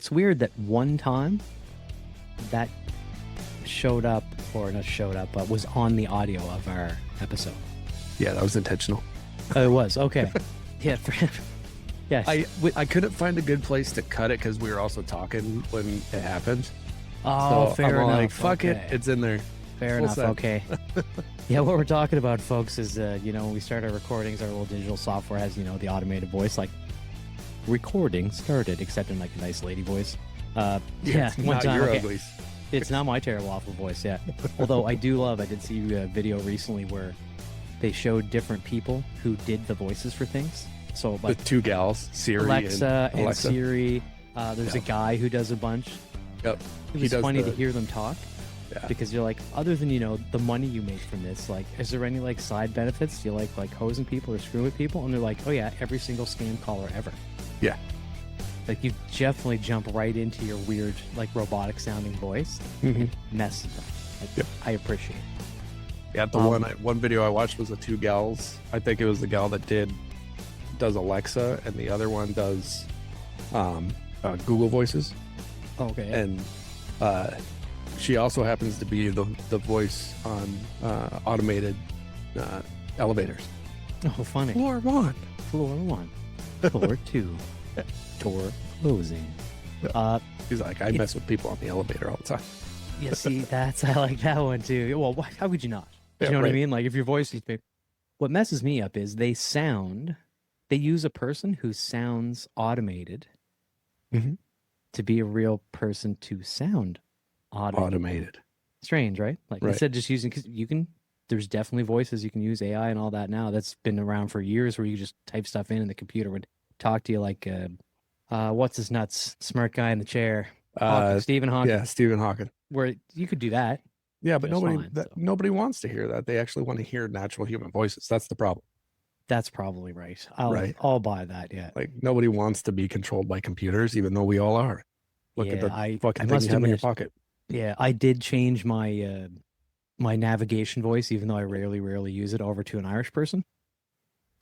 It's weird that one time that showed up, or not showed up, but was on the audio of our episode. Yeah, that was intentional. Oh, it was? Okay. Yeah. Yeah. I couldn't find a good place to cut it because we were also talking when it happened. Oh, so fair I'm enough. like, fuck okay. it. It's in there. Fair enough. Okay. Yeah, what we're talking about, folks, is, when we start our recordings, our little digital software has, the automated voice, like, recording started, except in, like, a nice lady voice. Yeah, one not time. your Okay. uglies. It's not my terrible awful voice, yeah. Although I did see a video recently where they showed different people who did the voices for things. So, like, The two gals, Siri Alexa and Alexa. Siri. There's a guy who does a bunch. Yep. It was funny to hear them talk. Yeah. Because you're like, other than, the money you make from this, like, is there any, like, side benefits? Do you like hosing people or screwing with people? And they're like, oh, yeah, every single scam caller ever. Yeah. Like, you definitely jump right into your weird, like, robotic-sounding voice. Mm-hmm. Messes them. Like, Yep. I appreciate it. Yeah, the one video I watched was the two gals. I think it was the gal that does Alexa, and the other one does Google Voices. Okay. And she also happens to be the voice on automated elevators. Oh, funny. Floor 1. Floor 1. Floor 2. Door closing. He's like, I mess with people on the elevator all the time. Yeah, see, I like that one too. Well, how would you not? You know what I mean? Like, if your voice is... What messes me up is they use a person who sounds automated to be a real person to sound automated. Strange, right? Like, instead of just using... Because there's definitely voices you can use, AI and all that now. That's been around for years, where you just type stuff in and the computer would talk to you like... what's his nuts? Smart guy in the chair. Stephen Hawking. Yeah, Stephen Hawking. Where you could do that. Yeah, but Just nobody wants to hear that. They actually want to hear natural human voices. That's the problem. That's probably right. I'll buy that. Yeah. Like, nobody wants to be controlled by computers, even though we all are. Look at the fucking thing you have in your pocket. Yeah, I did change my my navigation voice, even though I rarely use it, over to an Irish person.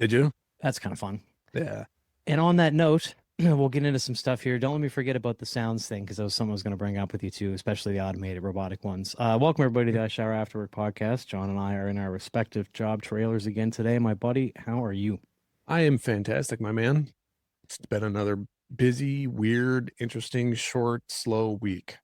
Did you? That's kind of fun. Yeah. And on that note, we'll get into some stuff here. Don't let me forget about the sounds thing, because that was something I was going to bring up with you too, especially the automated robotic ones. Welcome everybody to the IShowerAfterWork podcast. John and I are in our respective job trailers again today. My buddy, how are you? I am fantastic, my man. It's been another busy, weird, interesting, short, slow week.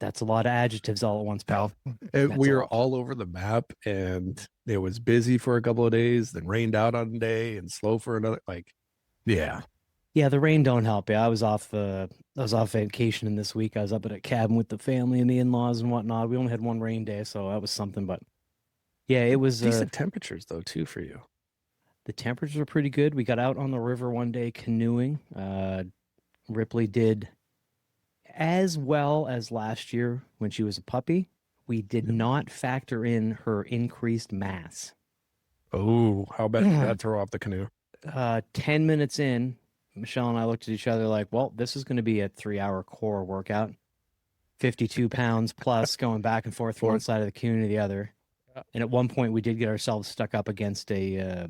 That's a lot of adjectives all at once, pal. We were all over the map, and it was busy for a couple of days, then rained out on a day, and slow for another. Like, yeah. Yeah, the rain don't help. Yeah, I was off vacationing this week. I was up at a cabin with the family and the in-laws and whatnot. We only had one rain day, so that was something. But yeah, it was decent temperatures though too for you. The temperatures were pretty good. We got out on the river one day canoeing. Ripley did as well as last year when she was a puppy. We did not factor in her increased mass. Oh, how bad did that throw off the canoe? 10 minutes in, Michelle and I looked at each other like, well, this is going to be a 3-hour core workout. 52 pounds plus going back and forth from one side of the canoe to the other. And at one point we did get ourselves stuck up against a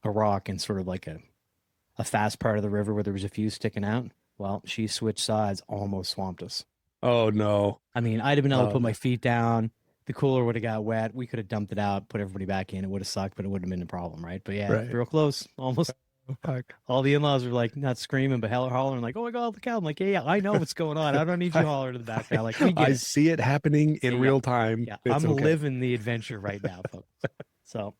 rock in sort of like a fast part of the river where there was a few sticking out. Well, she switched sides, almost swamped us. Oh, no. I mean, I'd have been able to put my feet down. The cooler would have got wet. We could have dumped it out, put everybody back in. It would have sucked, but it wouldn't have been a problem, right? But yeah, real close. Almost. All the in-laws were like, not screaming, but hollering like, oh my God, look out. I'm like, yeah, I know what's going on. I don't need you hollering to the back now. Like, I see it happening in real time. Yeah, I'm living the adventure right now, folks. So.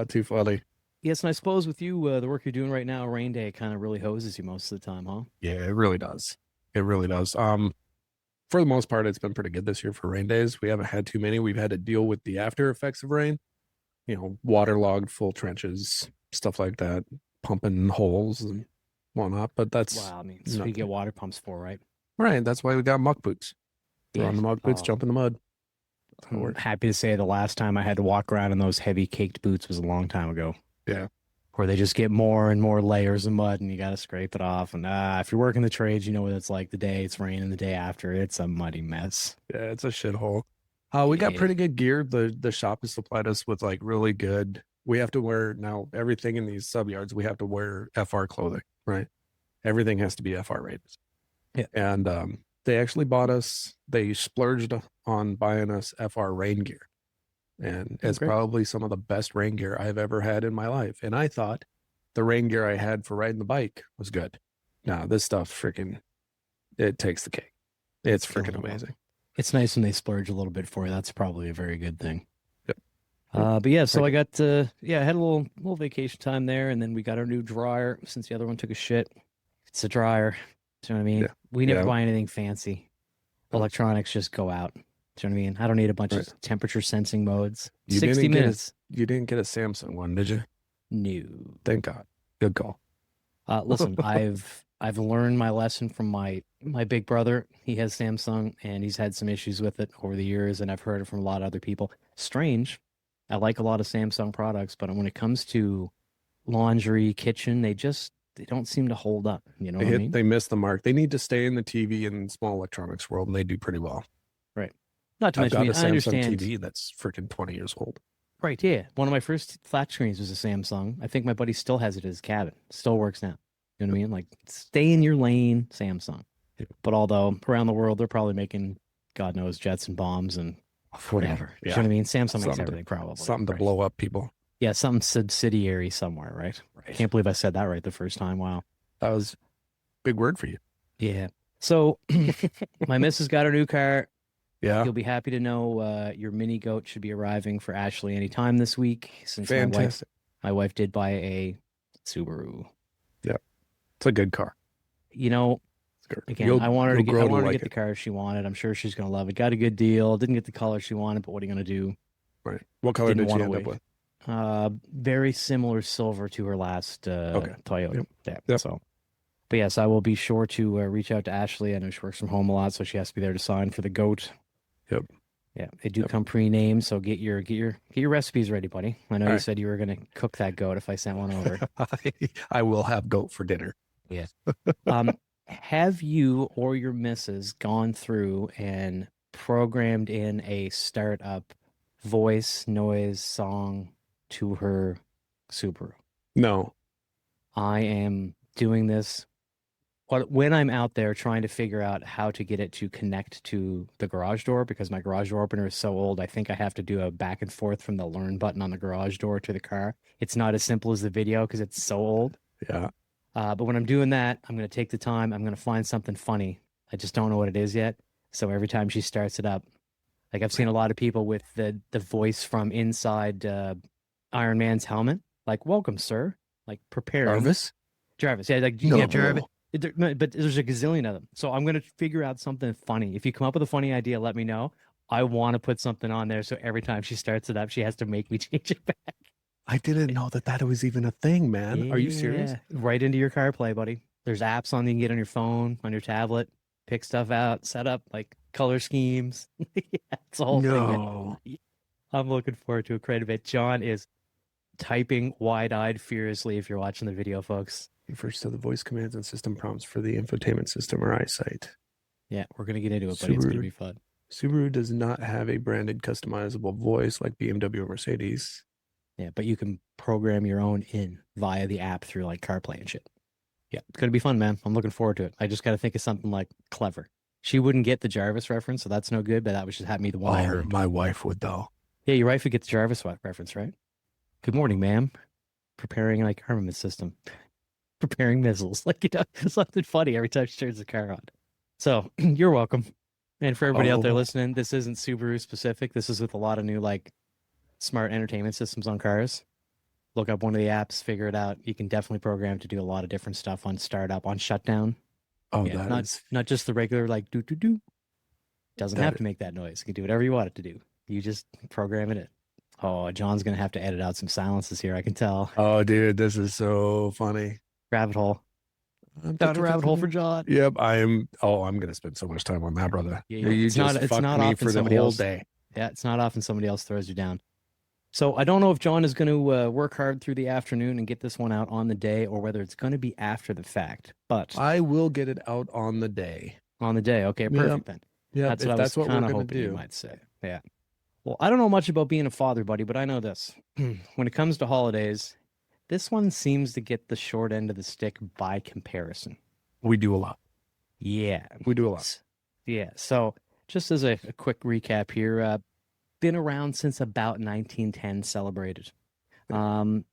Too funny. Yes, and I suppose with you, the work you're doing right now, rain day kind of really hoses you most of the time, huh? Yeah, it really does. It really does. For the most part, it's been pretty good this year for rain days. We haven't had too many. We've had to deal with the after effects of rain, waterlogged full trenches, stuff like that, pumping holes and whatnot. But that's so you get water pumps for, right? Right. That's why we got muck boots. Throw on the muck boots, jump in the mud. I'm happy to say the last time I had to walk around in those heavy caked boots was a long time ago. Yeah. Where they just get more and more layers of mud and you got to scrape it off. And if you're working the trades, you know what it's like the day it's raining, the day after. It's a muddy mess. Yeah, it's a shithole. We got pretty good gear. The shop has supplied us with like really good. We have to wear now everything in these sub yards. We have to wear FR clothing, right? Everything has to be FR rated. Yeah. And they actually they splurged on buying us FR rain gear. And it's great. probably some of the best rain gear I've ever had in my life. And I thought the rain gear I had for riding the bike was good. Now this stuff freaking, it takes the cake. It's freaking amazing. It's nice when they splurge a little bit for you. That's probably a very good thing. Yep. But yeah, so I got I had a little vacation time there, and then we got our new dryer since the other one took a shit. It's a dryer. Do you know what I mean? Yeah. We never buy anything fancy. Electronics just go out. Do you know what I mean? I don't need a bunch of temperature sensing modes. 60 minutes. You didn't get a Samsung one, did you? No. Thank God. Good call. Listen, I've learned my lesson from my big brother. He has Samsung, and he's had some issues with it over the years, and I've heard it from a lot of other people. Strange. I like a lot of Samsung products, but when it comes to laundry, kitchen, they don't seem to hold up. You know what I mean? They miss the mark. They need to stay in the TV and small electronics world, and they do pretty well. Right. Not to I've mention, got a I Samsung understand. TV that's freaking 20 years old. Right, yeah. One of my first flat screens was a Samsung. I think my buddy still has it in his cabin. Still works now. You know what I mean? Like, stay in your lane, Samsung. Yeah. But although around the world, they're probably making, God knows, jets and bombs and whatever. Yeah. You know what I mean? Samsung makes everything probably. Something to blow up people. Yeah, some subsidiary somewhere, right? I can't believe I said that right the first time. Wow. That was a big word for you. Yeah. So my missus got her new car. Yeah. You'll be happy to know your mini goat should be arriving for Ashley anytime this week. Since Fantastic. My wife did buy a Subaru. Yeah. It's a good car. You know, again, I want her to get the car she wanted. I'm sure she's going to love it. Got a good deal. Didn't get the color she wanted, but what are you going to do? Right. What color did you end up with? Very similar silver to her last Toyota. Yep. So, but yes, I will be sure to reach out to Ashley. I know she works from home a lot, so she has to be there to sign for the goat. Yep. Yeah, they do come pre-named, so get your recipes ready, buddy. I know you said you were going to cook that goat if I sent one over. I will have goat for dinner. Yeah. Have you or your missus gone through and programmed in a startup voice, noise, song to her Subaru? No. I am doing this when I'm out there trying to figure out how to get it to connect to the garage door, because my garage door opener is so old. I think I have to do a back and forth from the learn button on the garage door to the car. It's not as simple as the video because it's so old. Yeah. But when I'm doing that, I'm going to take the time. I'm going to find something funny. I just don't know what it is yet. So every time she starts it up, like I've seen a lot of people with the voice from inside Iron Man's helmet, like, welcome, sir. Like, prepare. Jarvis. Yeah, like, no. Yeah, Jarvis. But there's a gazillion of them. So I'm going to figure out something funny. If you come up with a funny idea, let me know. I want to put something on there. So every time she starts it up, she has to make me change it back. I didn't know that was even a thing, man. Yeah. Are you serious? Right into your CarPlay, buddy. There's apps on you can get on your phone, on your tablet, pick stuff out, set up like color schemes. Yeah, it's a whole thing. Man. I'm looking forward to it quite a bit. John is typing wide-eyed furiously if you're watching the video, folks. Refers to the voice commands and system prompts for the infotainment system or eyesight. Yeah, we're going to get into it, buddy. It's going to be fun. Subaru does not have a branded customizable voice like BMW or Mercedes. Yeah, but you can program your own in via the app through like CarPlay and shit. Yeah, it's going to be fun, man. I'm looking forward to it. I just got to think of something like clever. She wouldn't get the Jarvis reference, so that's no good, but that was just had me the one I heard. My wife would, though. Yeah, your wife would get the Jarvis reference, right? Good morning, ma'am. Preparing like armament system. Preparing missiles. Like, you know, something funny every time she turns the car on. So, you're welcome. And for everybody out there listening, this isn't Subaru specific. This is with a lot of new, like, smart entertainment systems on cars. Look up one of the apps, figure it out. You can definitely program to do a lot of different stuff on startup, on shutdown. Oh, yeah, not just the regular, like, do. Doesn't have to make that noise. You can do whatever you want it to do. You just program it in. Oh, John's going to have to edit out some silences here, I can tell. Oh, dude, this is so funny. Rabbit hole. Down a rabbit hole for John. Yep, I'm going to spend so much time on that, brother. Yeah, it's not often for the whole day. Yeah, it's not often somebody else throws you down. So I don't know if John is going to work hard through the afternoon and get this one out on the day, or whether it's going to be after the fact. But I will get it out on the day. On the day, okay, perfect then. Yeah, that's what we're going to do. You might say, yeah. Well, I don't know much about being a father, buddy, but I know this: when it comes to holidays, this one seems to get the short end of the stick by comparison. We do a lot. Yeah. We do a lot. Yeah. So just as a quick recap here, been around since about 1910, celebrated. Um,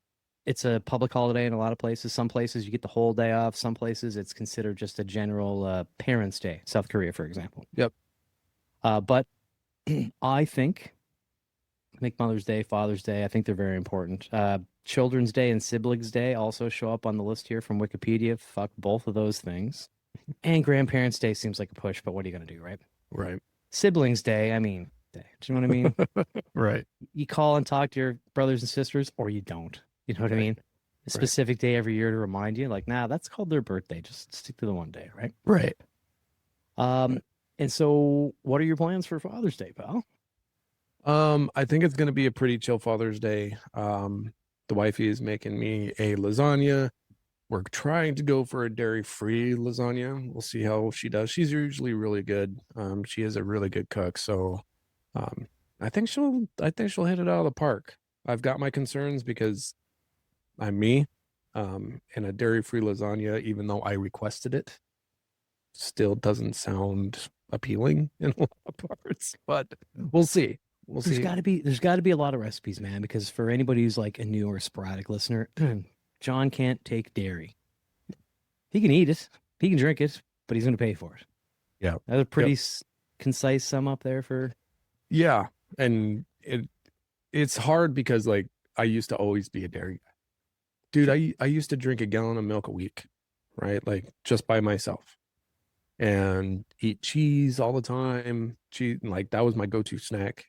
it's a public holiday in a lot of places. Some places you get the whole day off. Some places it's considered just a general Parents' Day. South Korea, for example. Yep. But I think Mother's Day, Father's Day, I think they're very important. Children's Day and Siblings Day also show up on the list here from Wikipedia. Fuck both of those things. And Grandparents' Day seems like a push, but what are you going to do, right? Right. Siblings Day, I mean, do you know what I mean? Right. You call and talk to your brothers and sisters, or you don't. You know what I mean? A specific day every year to remind you, like, nah, that's called their birthday. Just stick to the one day, right? Right. And so what are your plans for Father's Day, pal? I think it's going to be a pretty chill Father's Day. The wifey is making me a lasagna. We're trying to go for a dairy-free lasagna. We'll see how she does. She's usually really good. She is a really good cook, so I think she'll hit it out of the park. I've got my concerns because I'm me, and a dairy-free lasagna, even though I requested it, still doesn't sound appealing in a lot of parts. But we'll see. There's got to be a lot of recipes, man, because for anybody who's like a new or sporadic listener, John can't take dairy. He can eat it, he can drink it, but he's going to pay for it. Yeah. That's a pretty concise sum up there for. Yeah. And it's hard because like I used to always be a dairy guy. Dude, I used to drink a gallon of milk a week, right? Like just by myself. And eat cheese all the time. Cheese, like that was my go-to snack,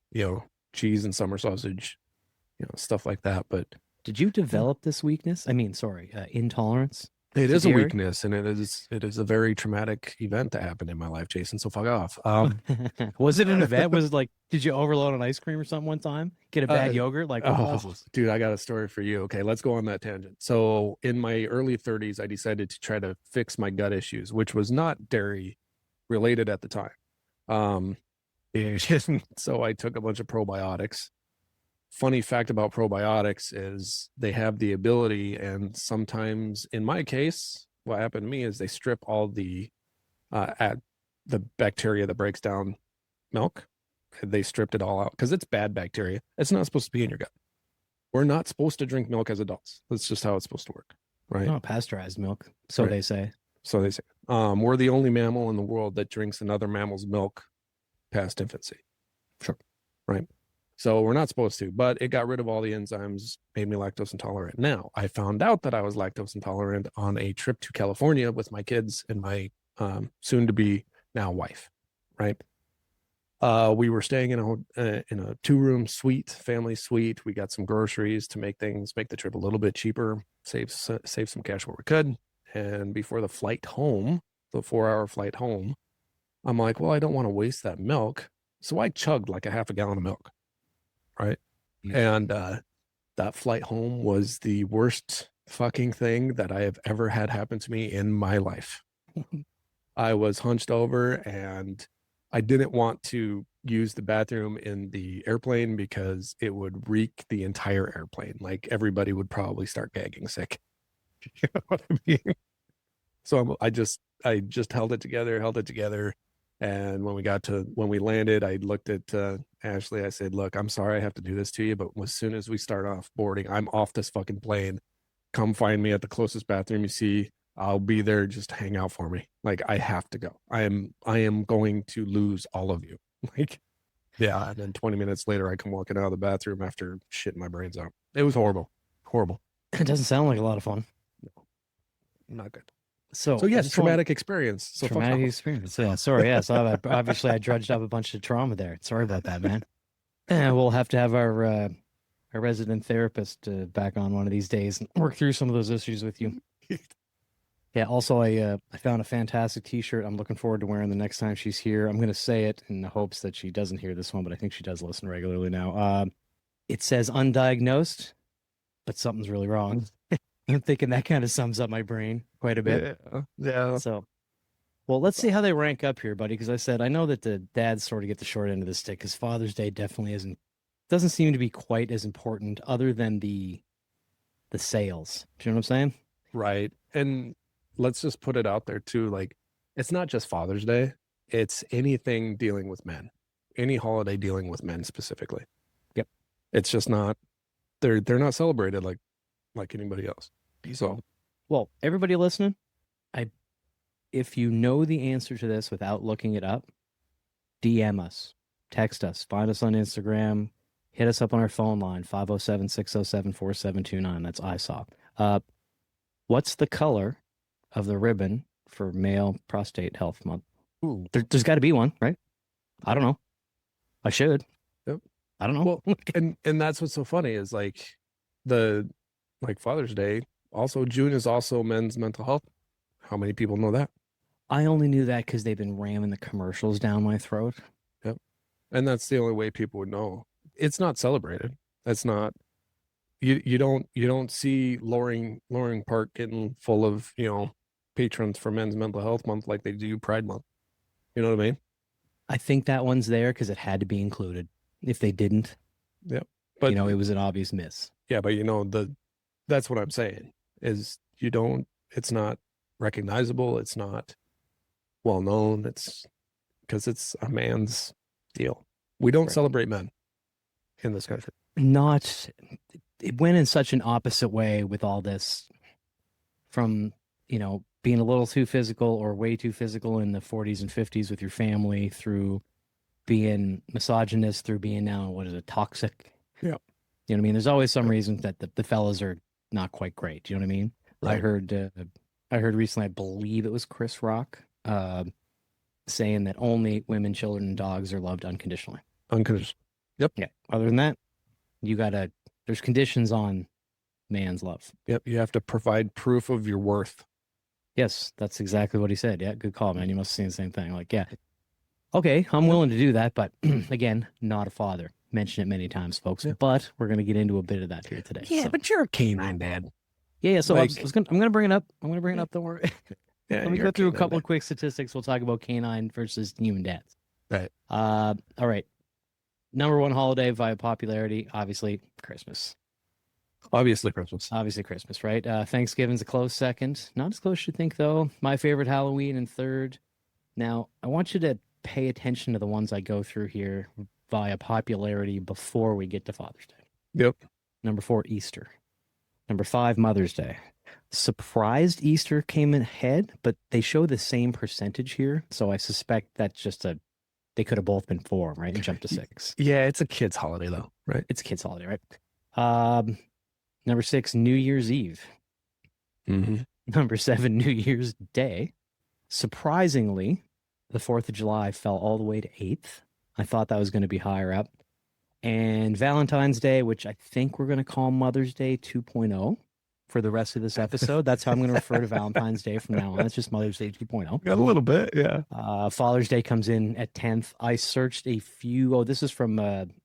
cheese and summer sausage, stuff like that. But did you develop this weakness? I mean, sorry, intolerance? It is a weakness, and it is a very traumatic event that happened in my life, Jason. So fuck off. Was it an event? Was it like, did you overload on ice cream or something one time? Get a bad yogurt? Like, what was this? Dude, I got a story for you. Okay, let's go on that tangent. So in my early 30s, I decided to try to fix my gut issues, which was not dairy related at the time. So I took a bunch of probiotics. Funny fact about probiotics is they have the ability, and sometimes in my case, what happened to me is they strip all the bacteria that breaks down milk. They stripped it all out because it's bad bacteria. It's not supposed to be in your gut. We're not supposed to drink milk as adults. That's just how it's supposed to work, right? No, pasteurized milk. So they say. So they say. We're the only mammal in the world that drinks another mammal's milk past infancy. Sure. Right. So we're not supposed to, but it got rid of all the enzymes, made me lactose intolerant. Now, I found out that I was lactose intolerant on a trip to California with my kids and my soon-to-be now wife, right? We were staying in a 2-room suite, family suite. We got some groceries to make the trip a little bit cheaper, save some cash where we could. And before the flight home, the 4-hour flight home, I'm like, well, I don't want to waste that milk. So I chugged like a half a gallon of milk. Right. And that flight home was the worst fucking thing that I have ever had happen to me in my life. I was hunched over and I didn't want to use the bathroom in the airplane because it would reek the entire airplane. Like everybody would probably start gagging sick. You know what I mean? So I just held it together. And when we landed, I looked at Ashley. I said, look, I'm sorry I have to do this to you, but as soon as we start off boarding, I'm off this fucking plane. Come find me at the closest bathroom you see. I'll be there. Just hang out for me. Like, I have to go. I am going to lose all of you. Like, yeah. And then 20 minutes later, I come walking out of the bathroom after shitting my brains out. It was horrible. Horrible. It doesn't sound like a lot of fun. No, not good. So yes, traumatic experience. So traumatic experience. Yeah, sorry. Yeah, so obviously I drudged up a bunch of trauma there. Sorry about that, man. We'll have to have our resident therapist back on one of these days and work through some of those issues with you. Yeah. Also, I found a fantastic T-shirt. I'm looking forward to wearing the next time she's here. I'm going to say it in the hopes that she doesn't hear this one, but I think she does listen regularly now. It says undiagnosed, but something's really wrong. I'm thinking that kind of sums up my brain quite a bit. Yeah. So, well, let's see how they rank up here, buddy. Because I know that the dads sort of get the short end of the stick because Father's Day definitely doesn't seem to be quite as important other than the sales. Do you know what I'm saying? Right. And let's just put it out there too. Like, it's not just Father's Day. It's anything dealing with men, any holiday dealing with men specifically. Yep. It's just not, they're not celebrated like anybody else. So, well, everybody listening, if you know the answer to this without looking it up, DM us, text us, find us on Instagram, hit us up on our phone line, 507-607-4729. That's ISOP. What's the color of the ribbon for Male Prostate Health Month? There's got to be one, right? I don't know. I should. Yep. I don't know. Well, and that's what's so funny is like Father's Day. Also, June is also Men's Mental Health. How many people know that? I only knew that because they've been ramming the commercials down my throat. Yep. And that's the only way people would know. It's not celebrated. That's not, you don't see Loring Park getting full of, patrons for Men's Mental Health Month like they do Pride Month. You know what I mean? I think that one's there because it had to be included. If they didn't, yep. But it was an obvious miss. Yeah, but that's what I'm saying is it's not recognizable. It's not well known. It's because it's a man's deal. We don't celebrate men in this country. It went in such an opposite way with all this from, being a little too physical or way too physical in the 40s and 50s with your family through being misogynist through being now, what is it, toxic? Yeah. You know what I mean? There's always some reason that the fellas are not quite great. You know what I mean? Right. I heard recently, I believe it was Chris Rock, saying that only women, children, and dogs are loved unconditionally. Unconditionally. Yep. Yeah. Other than that, there's conditions on man's love. Yep. You have to provide proof of your worth. Yes, that's exactly what he said. Yeah, good call, man. You must have seen the same thing. Like, yeah. Okay, I'm willing to do that, but again, not a father. Mention it many times, folks. Yeah. But we're going to get into a bit of that here today. Yeah, but you're a canine dad. Yeah. So I'm going to bring it up. I'm going to bring it up. Don't worry. Yeah, let me go through a couple of quick statistics. We'll talk about canine versus human dads. Right. All right. Number one holiday via popularity, obviously Christmas. Obviously Christmas, right? Thanksgiving's a close second. Not as close as you think, though. My favorite, Halloween, in third. Now, I want you to pay attention to the ones I go through here via popularity before we get to Father's Day. Yep. Number 4, Easter. Number 5, Mother's Day. Surprised Easter came in ahead, but they show the same percentage here. So I suspect that's just they could have both been 4, right? And jumped to 6. Yeah, it's a kid's holiday, though, right? It's a kid's holiday, right? Number 6, New Year's Eve. Mm-hmm. Number 7, New Year's Day. Surprisingly, the 4th of July fell all the way to 8th. I thought that was going to be higher up. And Valentine's Day, which I think we're going to call Mother's Day 2.0 for the rest of this episode. That's how I'm going to refer to Valentine's Day from now on. It's just Mother's Day 2.0. Got a little bit, yeah. Father's Day comes in at 10th. I searched a few. Oh, this is from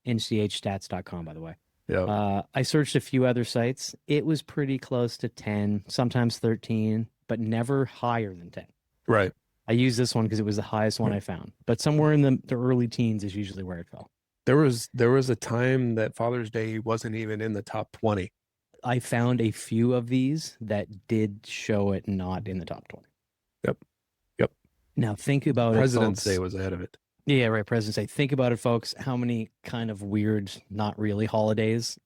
nchstats.com, by the way. Yeah. I searched a few other sites. It was pretty close to 10, sometimes 13, but never higher than 10. Right. I used this one because it was the highest one I found. But somewhere in the early teens is usually where it fell. There was a time that Father's Day wasn't even in the top 20. I found a few of these that did show it not in the top 20. Yep. Now think about President's it, Day was ahead of it. Yeah, right. President's Day. Think about it, folks. How many kind of weird, not really holidays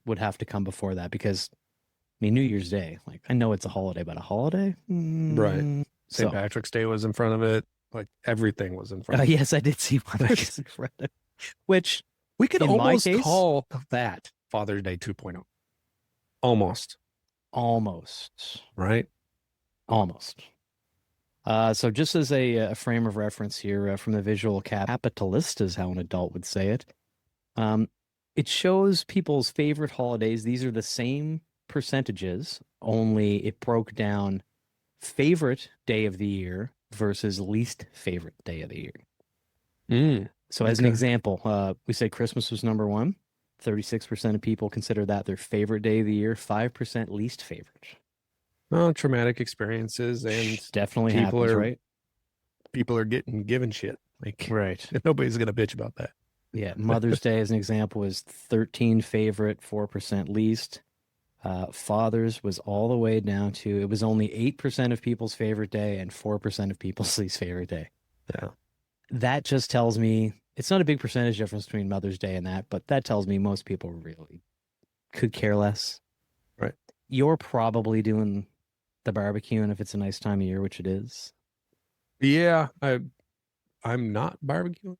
would have to come before that? Because, New Year's Day, like, I know it's a holiday, but a holiday? Right. St. Patrick's Day was in front of it. Like, everything was in front of it. Yes, I did see one that was in front of it. Which, we could almost call that Father's Day 2.0. Almost. Right? Almost. So just as a frame of reference here from the visual capitalist is how an adult would say it. It shows people's favorite holidays. These are the same percentages, only it broke down favorite day of the year versus least favorite day of the year. So as an example, we say Christmas was number 1. 36% of people consider that their favorite day of the year, 5% least favorite. Well, traumatic experiences and definitely happens, right? People are getting given shit. Like, right. Nobody's going to bitch about that. Yeah. Mother's Day, as an example, is 13 favorite, 4% least. Father's was all the way down to it was only 8% of people's favorite day and 4% of people's least favorite day. Yeah. That just tells me it's not a big percentage difference between Mother's Day and that, but that tells me most people really could care less. Right. You're probably doing the barbecue, and if it's a nice time of year, which it is. Yeah, I'm not barbecuing.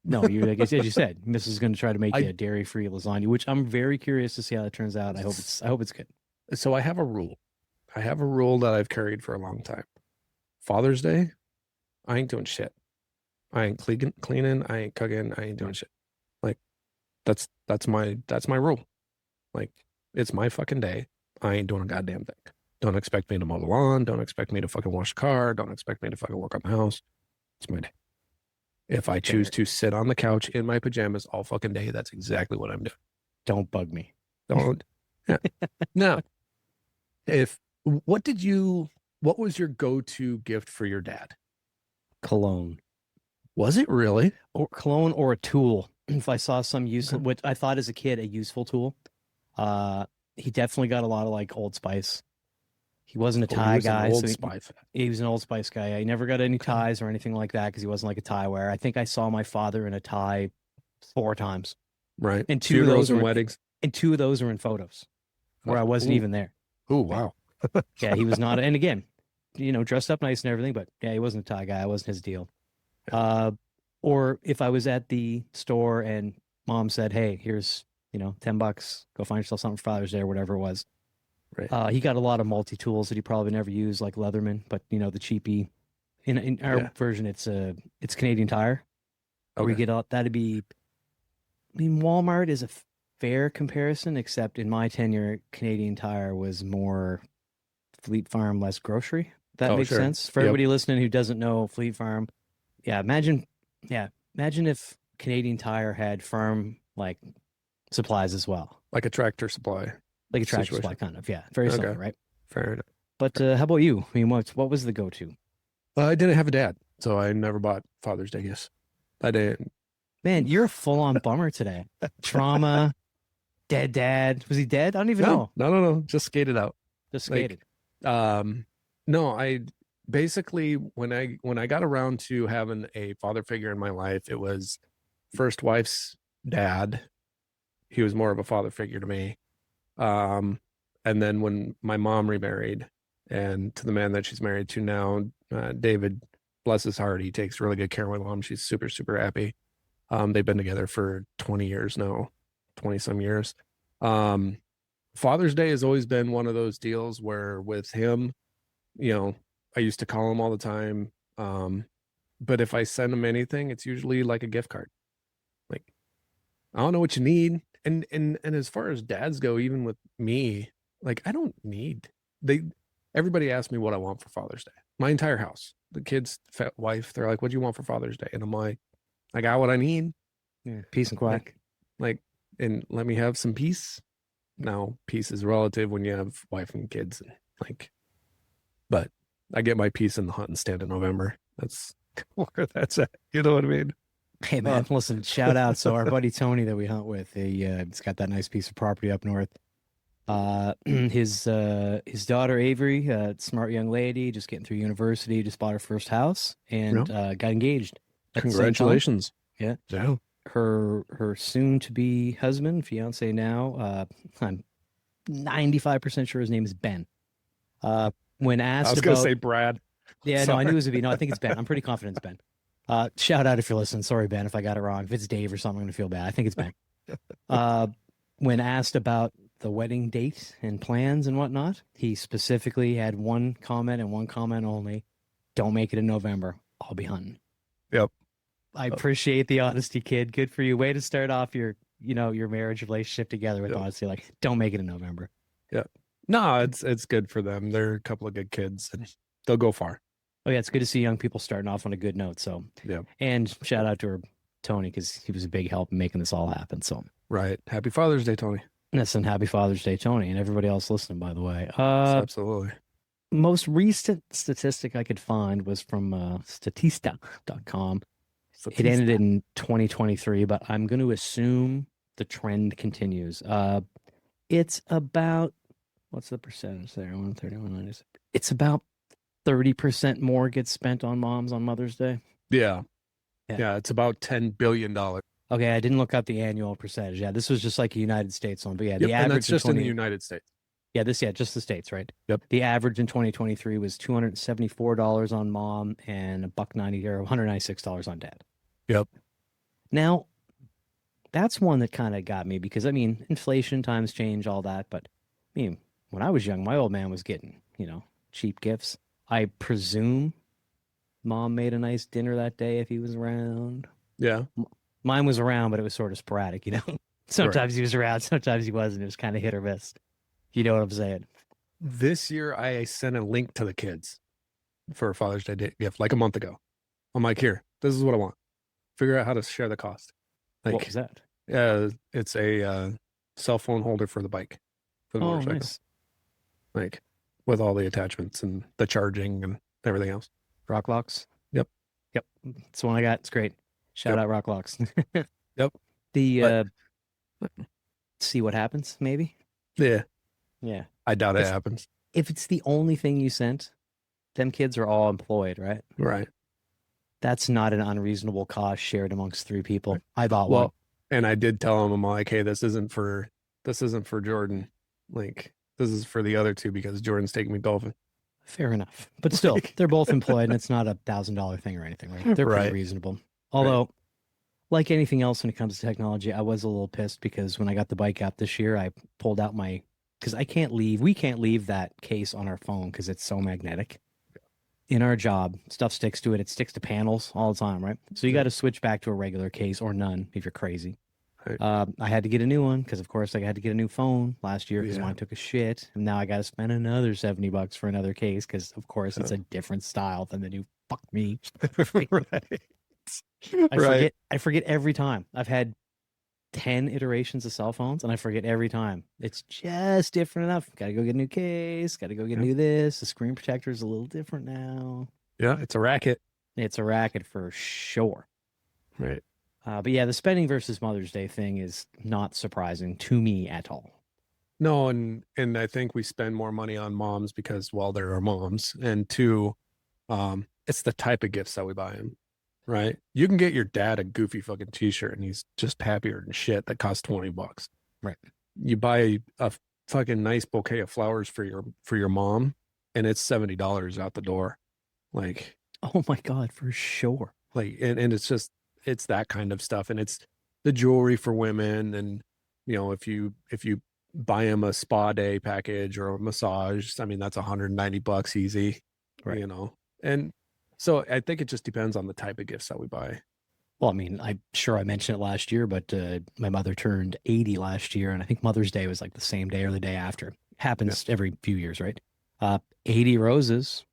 No, you like as you said, Mrs. is going to try to make I you a dairy-free lasagna, which I'm very curious to see how it turns out. I hope it's good. so I have a rule. I have a rule that I've carried for a long time. Father's Day, I ain't doing shit. I ain't cleaning, I ain't cooking, I ain't doing shit. Like that's my rule. Like it's my fucking day. I ain't doing a goddamn thing. Don't expect me to mow the lawn. Don't expect me to fucking wash the car. Don't expect me to fucking work on the house. It's my day. If I choose to sit on the couch in my pajamas all fucking day, that's exactly what I'm doing. Don't bug me. Don't. Yeah. Now, what was your go-to gift for your dad? Cologne. Was it really? Or cologne or a tool. If I saw some useful, what I thought as a kid, a useful tool. He definitely got a lot of like Old Spice. He wasn't a tie guy. Old Spice. He was an Old Spice guy. He never got any ties or anything like that because he wasn't like a tie wearer. I think I saw my father in a tie 4 times. Right. And two of those in weddings. And 2 of those are in photos where I wasn't even there. Oh, wow. Yeah, he was not. And again, dressed up nice and everything, but yeah, he wasn't a tie guy. It wasn't his deal. Or if I was at the store and mom said, "Hey, here's, $10, go find yourself something for Father's Day," or whatever it was. Right. He got a lot of multi-tools that he probably never used, like Leatherman, but the cheapy. In our version, it's Canadian Tire. Okay. We get out. That'd be. I mean, Walmart is a fair comparison, except in my tenure, Canadian Tire was more Fleet Farm, less grocery. That makes sense for everybody listening who doesn't know Fleet Farm. Yeah, imagine if Canadian Tire had farm like supplies as well, like a tractor supply. Like a tractor supply, kind of. Yeah, very similar, right? Fair enough. But how about you? I mean, what was the go-to? I didn't have a dad, so I never bought Father's Day gifts. I didn't. Man, you're a full-on bummer today. Trauma, dead dad. Was he dead? I don't even know. No. Just skated out. Just skated. No, I basically when I got around to having a father figure in my life, it was first wife's dad. He was more of a father figure to me. And then when my mom remarried and to the man that she's married to now, David, bless his heart, he takes really good care of my mom. She's super, super happy. They've been together for 20 years now, 20 some years. Father's Day has always been one of those deals where with him, I used to call him all the time. But if I send him anything, it's usually like a gift card. Like, I don't know what you need. And as far as dads go, even with me, like I don't need everybody asks me what I want for Father's Day. My entire house, the kids, wife, they're like, "What do you want for Father's Day?" And I'm like, I got what I need. Yeah, peace and quiet. Like, and let me have some peace. Now, peace is relative when you have wife and kids, but I get my peace in the hunt and stand in November. That's where that's at. You know what I mean? Hey man, listen, shout out. So our buddy Tony that we hunt with, he's got that nice piece of property up north. His daughter Avery, smart young lady, just getting through university, just bought her first house and got engaged. Congratulations. Yeah. Her soon to be husband, fiance now, I'm 95% sure his name is Ben. When asked, I was going to say Brad. Yeah, no, I knew it was no, I think it's Ben. I'm pretty confident it's Ben. Shout out if you're listening. Sorry, Ben, if I got it wrong. If it's Dave or something, I'm going to feel bad. I think it's Ben. When asked about the wedding date and plans and whatnot, he specifically had one comment and one comment only. Don't make it in November. I'll be hunting. Yep. I appreciate the honesty, kid. Good for you. Way to start off your marriage relationship together with honesty. Like, don't make it in November. Yeah. No, it's good for them. They're a couple of good kids and they'll go far. Oh yeah, it's good to see young people starting off on a good note. So yeah. And shout out to Tony because he was a big help in making this all happen. So right. Happy Father's Day, Tony. Listen, happy Father's Day, Tony, and everybody else listening, by the way. Absolutely. Most recent statistic I could find was from Statista.com. It ended in 2023, but I'm going to assume the trend continues. It's about What's the percentage there? 131. It's about 30% more gets spent on moms on Mother's Day. Yeah. Yeah. Yeah. It's about $10 billion. Okay, I didn't look up the annual percentage. Yeah, this was just like a United States one. But yeah, the Yep. And average that's just in the 20 United States. Yeah, just the States, right? Yep. The average in 2023 was $274 on mom and a buck 90 or $196 on dad. Yep. Now, that's one that kind of got me because I mean, inflation, times change, all that. But I mean, when I was young, my old man was getting, cheap gifts. I presume mom made a nice dinner that day if he was around. Yeah. Mine was around, but it was sort of sporadic, Sometimes he was around, sometimes he wasn't. It was kind of hit or miss. You know what I'm saying? This year, I sent a link to the kids for a Father's Day gift like a month ago. I'm like, here, this is what I want. Figure out how to share the cost. Like, What was that? It's a cell phone holder for the bike, for the motorcycle. Nice. Like, with all the attachments and the charging and everything else. Rock locks? Yep. It's the one I got. It's great. Shout out Rock locks. Yep. See what happens, maybe? Yeah. Yeah. I doubt it happens. If it's the only thing you sent, them kids are all employed, right? Right. That's not an unreasonable cost shared amongst 3 people. Right. I bought one. And I did tell him, I'm like, hey, this isn't for Jordan. Like, this is for the other 2 because Jordan's taking me golfing. Fair enough. But still, they're both employed and it's not $1,000 thing or anything, right? They're pretty reasonable. Although, like anything else when it comes to technology, I was a little pissed because when I got the bike app this year, I pulled out because we can't leave that case on our phone because it's so magnetic. In our job, stuff sticks to it. It sticks to panels all the time, right? So you got to switch back to a regular case or none if you're crazy. Right. I had to get a new one because, of course, I had to get a new phone last year because mine took a shit. And now I got to spend another $70 for another case because, of course, it's a different style than the new. Fuck me. Right. I forget every time. I've had 10 iterations of cell phones and I forget every time. It's just different enough. Got to go get a new case. Got to go get new this. The screen protector is a little different now. Yeah, it's a Racket. It's a Racket for sure. Right. But yeah, the spending versus Mother's Day thing is not surprising to me at all. No, and I think we spend more money on moms because, well, they're our moms. And 2, it's the type of gifts that we buy them. Right. You can get your dad a goofy fucking t-shirt and he's just happier than shit that costs $20. Right. You buy a fucking nice bouquet of flowers for your mom and it's $70 out the door. Like, oh my God, for sure. Like, and it's that kind of stuff. And it's the jewelry for women. And, if you buy them a spa day package or a massage, I mean, that's $190 easy, right. And so I think it just depends on the type of gifts that we buy. Well, I mean, I'm sure I mentioned it last year, but my mother turned 80 last year, and I think Mother's Day was like the same day or the day after. Happens every few years, right? 80 roses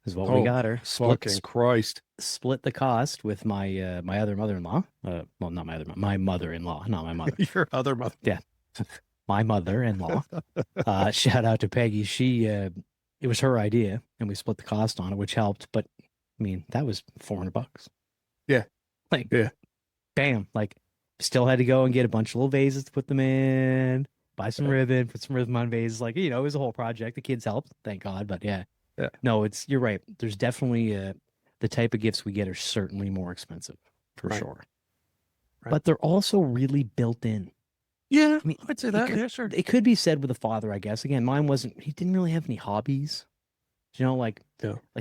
is what we got her. Fucking Christ. Split the cost with my my other mother-in-law. Well, not my other my mother-in-law, not my mother. Your other mother. Yeah. My mother-in-law. Shout out to Peggy. She it was her idea, and we split the cost on it, which helped, but I mean, that was $400. Yeah. Like, bam. Like, still had to go and get a bunch of little vases to put them in, buy some ribbon, put some rhythm on vases. Like, it was a whole project. The kids helped, thank God. But yeah. No, you're right. There's definitely the type of gifts we get are certainly more expensive for sure. Right. But they're also really built in. Yeah, I mean, I'd say that. Yeah, sure. It could be said with a father, I guess. Again, mine he didn't really have any hobbies. Like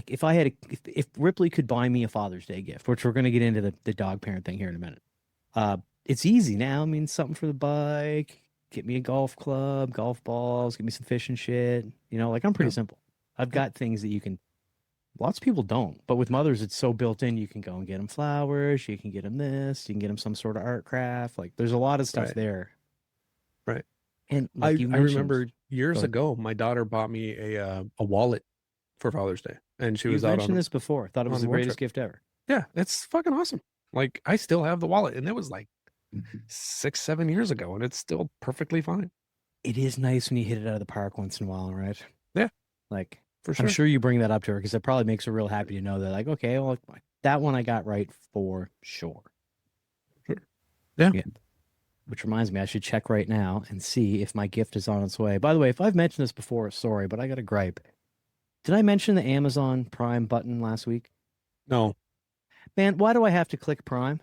if I had if Ripley could buy me a Father's Day gift, which we're going to get into the dog parent thing here in a minute. It's easy now. I mean, something for the bike, get me a golf club, golf balls, get me some fishing shit. Like I'm pretty simple. I've got things that you can, lots of people don't, but with mothers, it's so built in. You can go and get them flowers. You can get them this, you can get them some sort of art craft. Like there's a lot of stuff there. Right. And like I remember years ago, my daughter bought me a wallet for Father's Day, and she was out on. You mentioned this before. Thought it was the greatest gift ever. Yeah, it's fucking awesome. Like I still have the wallet, and it was like 6-7 years ago, and it's still perfectly fine. It is nice when you hit it out of the park once in a while, right? Yeah, like for sure. I'm sure you bring that up to her because it probably makes her real happy to know that. Like, okay, well, that one I got right for sure. Yeah. Which reminds me, I should check right now and see if my gift is on its way. By the way, if I've mentioned this before, sorry, but I got a gripe. Did I mention the Amazon Prime button last week? No. Man, why do I have to click Prime?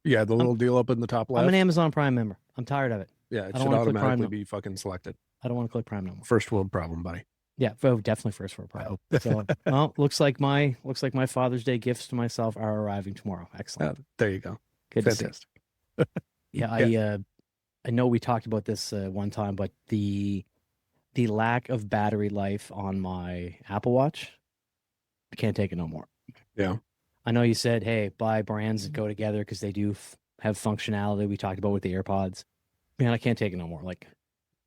Yeah, the little deal up in the top left. I'm an Amazon Prime member. I'm tired of it. Yeah, it I don't should want to click Prime automatically be fucking selected. I don't want to click Prime no more. First world problem, buddy. Yeah, definitely first world problem. So, well, looks like my Father's Day gifts to myself are arriving tomorrow. Excellent. There you go. Good Fantastic. to see. Yeah, I know we talked about this one time, but the lack of battery life on my Apple Watch, I can't take it no more. Yeah. I know you said, hey, buy brands that go together because they do have functionality. We talked about with the AirPods. Man, I can't take it no more. Like,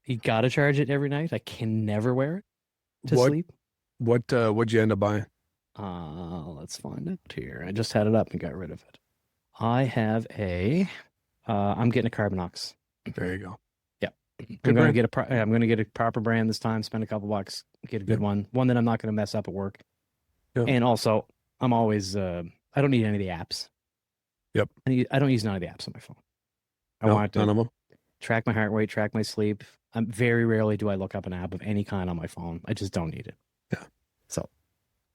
you got to charge it every night. I can never wear it to sleep. What'd you end up buying? Let's find it here. I just had it up and got rid of it. I have I'm getting a Carbonox. There you go. Yeah. I'm going to get a proper brand this time, spend a couple bucks, get a good one that I'm not going to mess up at work. Yep. And also, I'm always, I don't need any of the apps. Yep. I don't use none of the apps on my phone. I want to none of them. Track my heart rate, track my sleep. Very rarely do I look up an app of any kind on my phone. I just don't need it. Yeah. So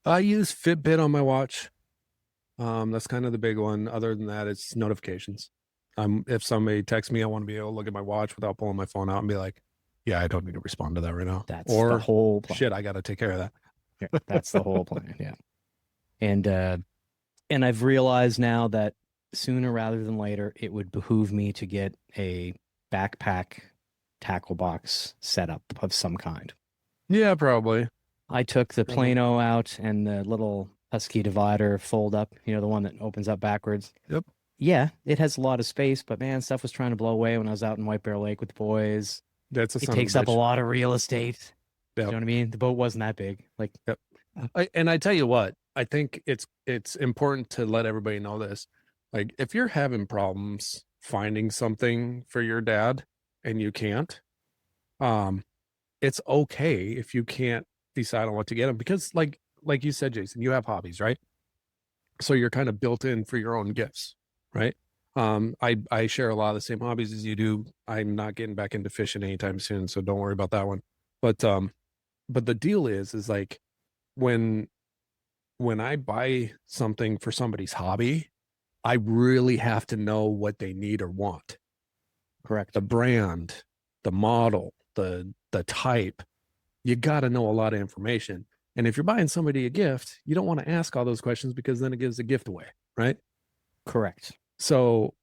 I use Fitbit on my watch. That's kind of the big one. Other than that, it's notifications. If somebody texts me, I want to be able to look at my watch without pulling my phone out and be like, yeah, I don't need to respond to that right now. That's the whole plan. Shit, I got to take care of that. Yeah, that's the whole plan. Yeah. And I've realized now that sooner rather than later, it would behoove me to get a backpack tackle box setup of some kind. Yeah, probably. I took the Plano out and the little Husky divider fold up, the one that opens up backwards. Yep. Yeah, it has a lot of space, but man, stuff was trying to blow away when I was out in White Bear Lake with the boys. It takes up a lot of real estate. Yep. You know what I mean? The boat wasn't that big. Like, yep. And I tell you what, I think it's important to let everybody know this. Like, if you're having problems finding something for your dad and you can't, it's okay if you can't decide on what to get him, because like you said, Jason, you have hobbies, right? So you're kind of built in for your own gifts, right? I share a lot of the same hobbies as you do. I'm not getting back into fishing anytime soon, so don't worry about that one. But the deal is like, when I buy something for somebody's hobby, I really have to know what they need or want. Correct. The brand, the model, the type. You got to know a lot of information. And if you're buying somebody a gift, you don't want to ask all those questions, because then it gives the gift away, right? Correct. So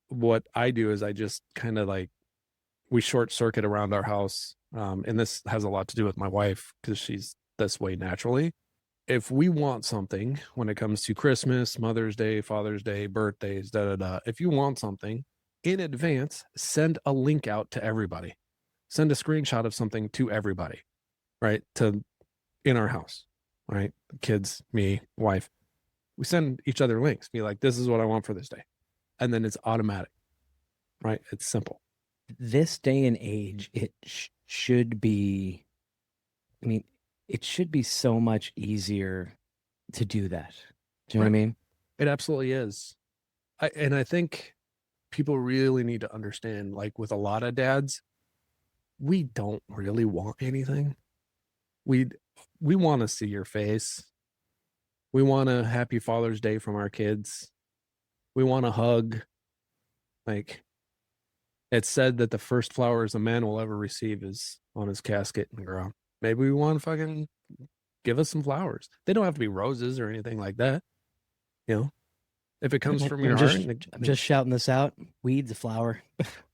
what I do is I just kind of like, we short circuit around our house. And this has a lot to do with my wife, because she's this way naturally. If we want something when it comes to Christmas, Mother's Day, Father's Day, birthdays, if you want something in advance, send a link out to everybody. Send a screenshot of something to everybody, right? In our house, right? Kids, me, wife. We send each other links. Be like, this is what I want for this day. And then it's automatic, right? It's simple. This day and age, it should be, it should be so much easier to do that. Do you know what I mean? It absolutely is. I think people really need to understand, like with a lot of dads, we don't really want anything. We want to see your face. We want a happy Father's Day from our kids. We want a hug. Like, it's said that the first flowers a man will ever receive is on his casket in the ground. Maybe we want to fucking give us some flowers. They don't have to be roses or anything like that. If it comes from your heart. I'm just shouting this out. Weed's a flower.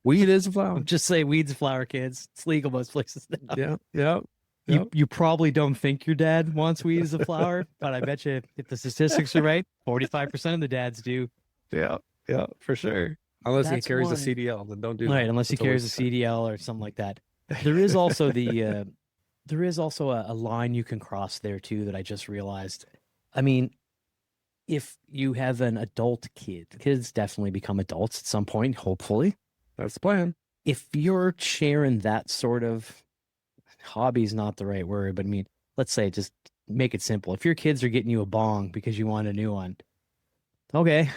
Weed is a flower. Just say weed's a flower, kids. It's legal most places now. Yeah. You probably don't think your dad wants weed as a flower, but I bet you if the statistics are right, 45% of the dads do. Yeah, for sure. Unless he carries a CDL, then don't do that. Right, unless he carries a CDL or something like that. There is also a line you can cross there too that I just realized. I mean, if you have an adult kid, kids definitely become adults at some point, hopefully. That's the plan. If you're sharing that sort of hobby, is not the right word, but let's say, just make it simple. If your kids are getting you a bong because you want a new one, okay,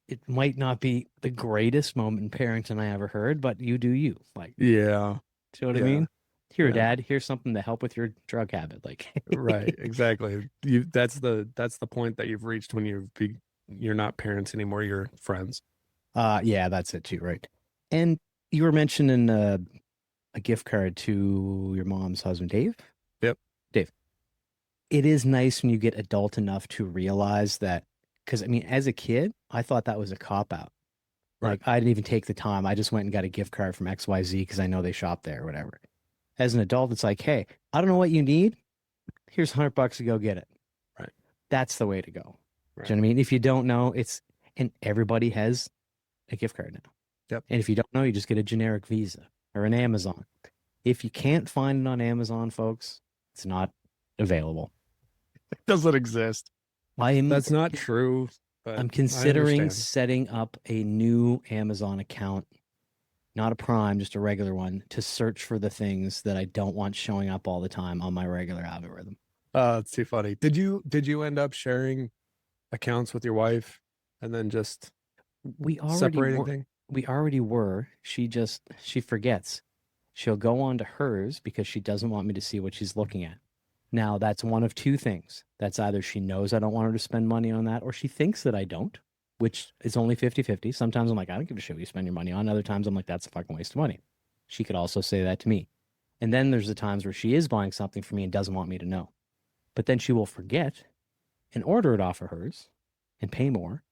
it might not be the greatest moment in parenting I ever heard, but you do you. Like, Yeah. do you know what I Yeah. mean? Here, Yeah. Dad, here's something to help with your drug habit. Like, Right. Exactly. That's the point that you've reached when you're not parents anymore, you're friends. yeah, that's it too, right? And you were mentioning a gift card to your mom's husband, Dave. Yep. Dave, it is nice when you get adult enough to realize that, because I mean, as a kid, I thought that was a cop out. Right. Like, I didn't even take the time. I just went and got a gift card from XYZ because I know they shop there or whatever. As an adult, it's like, hey, I don't know what you need. Here's $100 to go get it. Right. That's the way to go. Right. Do you know what I mean? If you don't know, and everybody has a gift card now. Yep. And if you don't know, you just get a generic Visa or an Amazon. If you can't find it on Amazon, folks, it's not available. It doesn't exist. That's not true. But I'm considering setting up a new Amazon account, not a Prime, just a regular one, to search for the things that I don't want showing up all the time on my regular algorithm. It's too funny. Did you end up sharing accounts with your wife and then just separating? We already were. She forgets. She'll go on to hers because she doesn't want me to see what she's looking at. Now, that's one of two things. That's either she knows I don't want her to spend money on that, or she thinks that I don't, which is only 50-50. Sometimes I'm like, I don't give a shit what you spend your money on. Other times I'm like, that's a fucking waste of money. She could also say that to me. And then there's the times where she is buying something for me and doesn't want me to know. But then she will forget and order it off of hers and pay more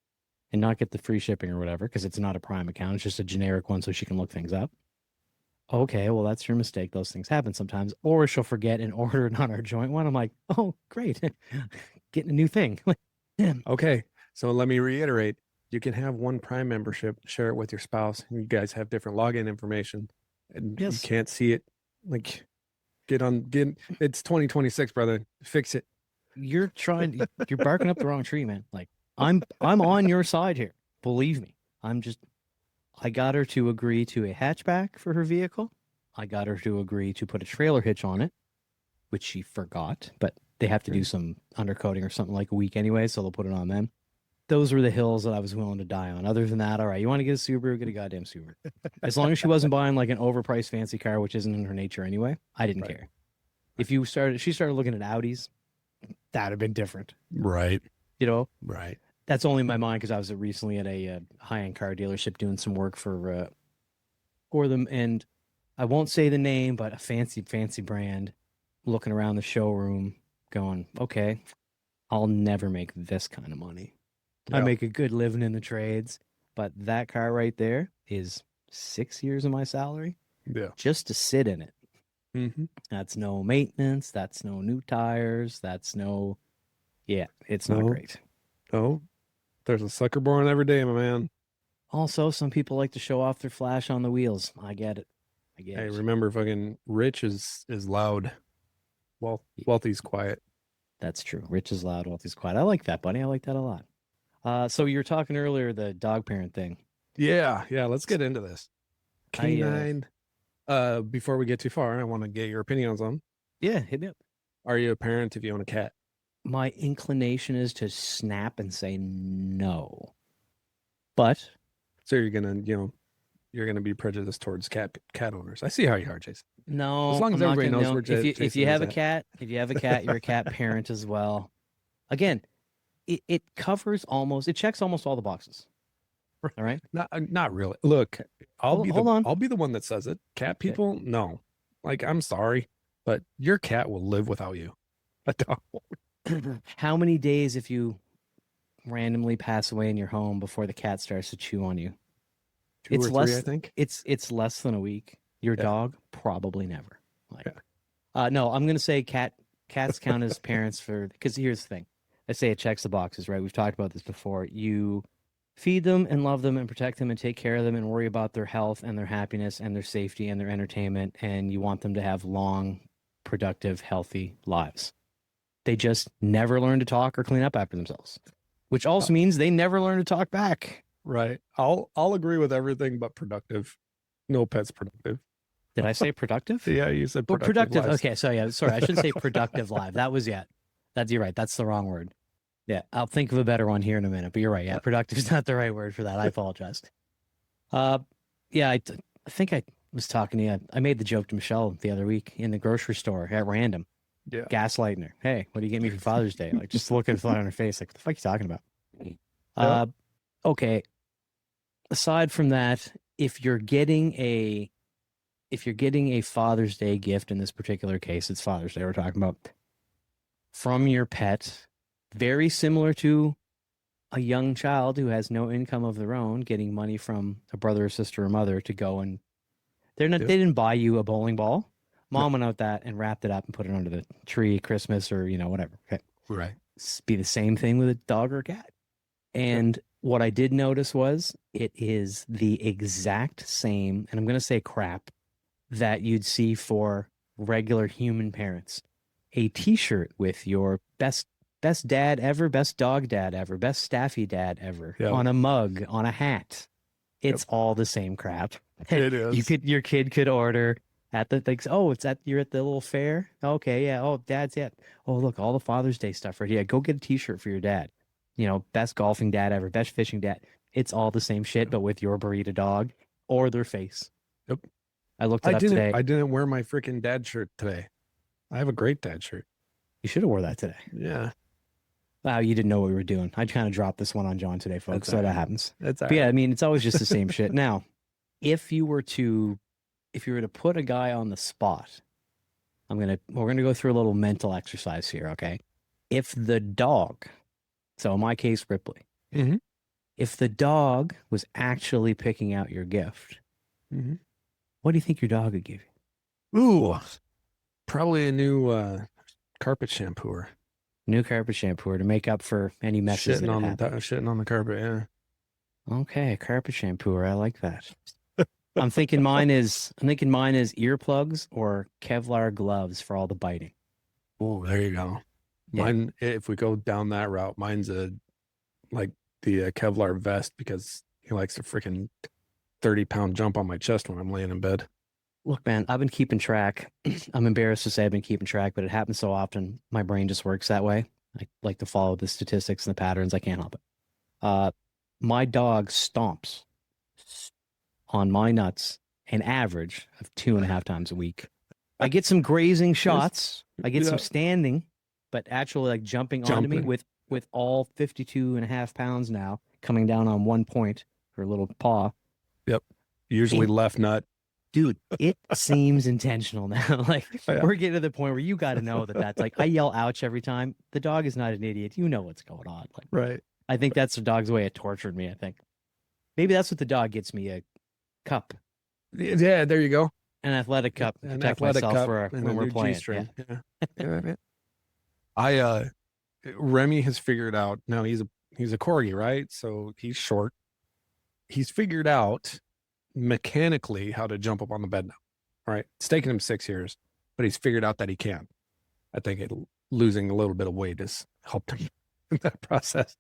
and not get the free shipping or whatever because it's not a Prime account. It's just a generic one so she can look things up. Okay, well, that's your mistake. Those things happen sometimes. Or she'll forget and order it on our joint one. I'm like, oh, great. Getting a new thing. Okay, so let me reiterate. You can have one Prime membership, share it with your spouse. And you guys have different login information. And Yes. You can't see it. Like, it's 2026, brother. Fix it. You're barking up the wrong tree, man. Like, I'm on your side here. Believe me. I got her to agree to a hatchback for her vehicle. I got her to agree to put a trailer hitch on it, which she forgot, but they have to do some undercoating or something like a week anyway, so they'll put it on them. Those were the hills that I was willing to die on. Other than that, all right, you want to get a Subaru, get a goddamn Subaru. As long as she wasn't buying like an overpriced fancy car, which isn't in her nature anyway, I didn't care. If she started looking at Audis, that'd have been different. Right. You know? Right. That's only in my mind because I was recently at a high-end car dealership doing some work for them, and I won't say the name, but a fancy brand. Looking around the showroom, going, okay, I'll never make this kind of money. Yeah. I make a good living in the trades, but that car right there is 6 years of my salary. Yeah, just to sit in it. Mm-hmm. That's no maintenance. That's no new tires. That's no. Yeah, it's not great. Oh. There's a sucker born every day, my man. Also, some people like to show off their flash on the wheels. I get it. Hey, remember, fucking rich is loud. Wealthy's quiet. That's true. Rich is loud, wealthy's quiet. I like that, buddy. I like that a lot. So you were talking earlier, the dog parent thing. Yeah. Let's get into this. Canine. Before we get too far, I want to get your opinions on. Yeah, hit me up. Are you a parent if you own a cat? My inclination is to snap and say no. But so you're gonna be prejudiced towards cat owners. I see how you are, Jason. No, as long as everybody knows we're if you have a cat, you're a cat parent as well. Again, it covers it checks almost all the boxes. All right? Not really. Look, I'll be the one that says it. Cat people, no. Like, I'm sorry, but your cat will live without you. A dog won't. How many days if you randomly pass away in your home before the cat starts to chew on you? Two or three, I think. It's less than a week. Your dog, probably never. No, I'm gonna say cats count as parents because here's the thing. I say it checks the boxes, right? We've talked about this before. You feed them and love them and protect them and take care of them and worry about their health and their happiness and their safety and their entertainment, and you want them to have long, productive, healthy lives. They just never learn to talk or clean up after themselves, which also means they never learn to talk back. Right. I'll agree with everything but productive. No pets productive. Did I say productive? Yeah, you said productive. Okay, so yeah, sorry, I shouldn't say productive live. That was You're right. That's the wrong word. Yeah, I'll think of a better one here in a minute. But you're right. Yeah, productive is not the right word for that. I apologize. Uh, yeah, I think I was talking to you. I made the joke to Michelle the other week in the grocery store at random, Yeah. gaslighting her. Hey, what do you get me for Father's Day? Like just looking flat on her face, like what the fuck are you talking about? Yep. Okay. Aside from that, if you're getting a Father's Day gift in this particular case, it's Father's Day we're talking about from your pet, very similar to a young child who has no income of their own getting money from a brother or sister or mother to go and Yep. they didn't buy you a bowling ball. No. Mom went out that and wrapped it up and put it under the tree, Christmas or whatever. Okay. Right. Be the same thing with a dog or a cat. And what I did notice was it is the exact same, and I'm going to say crap, that you'd see for regular human parents. A t-shirt with your best dad ever, best dog dad ever, best staffy dad ever, on a mug, on a hat. It's all the same crap. It is. Your kid could order at the things. Oh, you're at the little fair. Okay, yeah. Oh, dad's Oh, look, all the Father's Day stuff right here. Go get a t-shirt for your dad. Best golfing dad ever, best fishing dad. It's all the same shit, but with your burrito dog or their face. Yep. I looked it up today. I didn't wear my freaking dad shirt today. I have a great dad shirt. You should have wore that today. Yeah. Wow, you didn't know what we were doing. I kind of dropped this one on John today, folks. So that happens. That's all but yeah, right. I mean, it's always just the same shit. Now, if you were to put a guy on the spot, we're gonna go through a little mental exercise here, okay? If the dog, so in my case, Ripley, Mm-hmm. if the dog was actually picking out your gift, Mm-hmm. what do you think your dog would give you? Ooh, probably a new carpet shampooer. New carpet shampooer to make up for any messes Shitting that on the carpet, yeah. Okay, carpet shampooer. I like that. I'm thinking mine is earplugs or Kevlar gloves for all the biting. Oh, there you go. Yeah. Mine, if we go down that route, mine's the Kevlar vest because he likes to freaking 30-pound jump on my chest when I'm laying in bed. Look, man, I've been keeping track. I'm embarrassed to say I've been keeping track, but it happens so often. My brain just works that way. I like to follow the statistics and the patterns. I can't help it. My dog stomps on my nuts an average of 2.5 times a week. I get some grazing shots. I get some standing, but actually like jumping onto me with all 52.5 pounds now coming down on one point for a little paw. Yep. Usually left nut. Dude, it seems intentional now. Like we're getting to the point where you got to know that's like I yell ouch every time. The dog is not an idiot. You know what's going on. Like, right. I think that's the dog's way of torturing me, I think. Maybe that's what the dog gets me, a cup. Yeah, there you go. An athletic cup. Protect myself for when we're playing. Yeah. Remy has figured out, now he's a corgi, right? So he's short. He's figured out mechanically how to jump up on the bed now. All right. It's taken him 6 years, but he's figured out that he can. I think losing a little bit of weight has helped him in that process.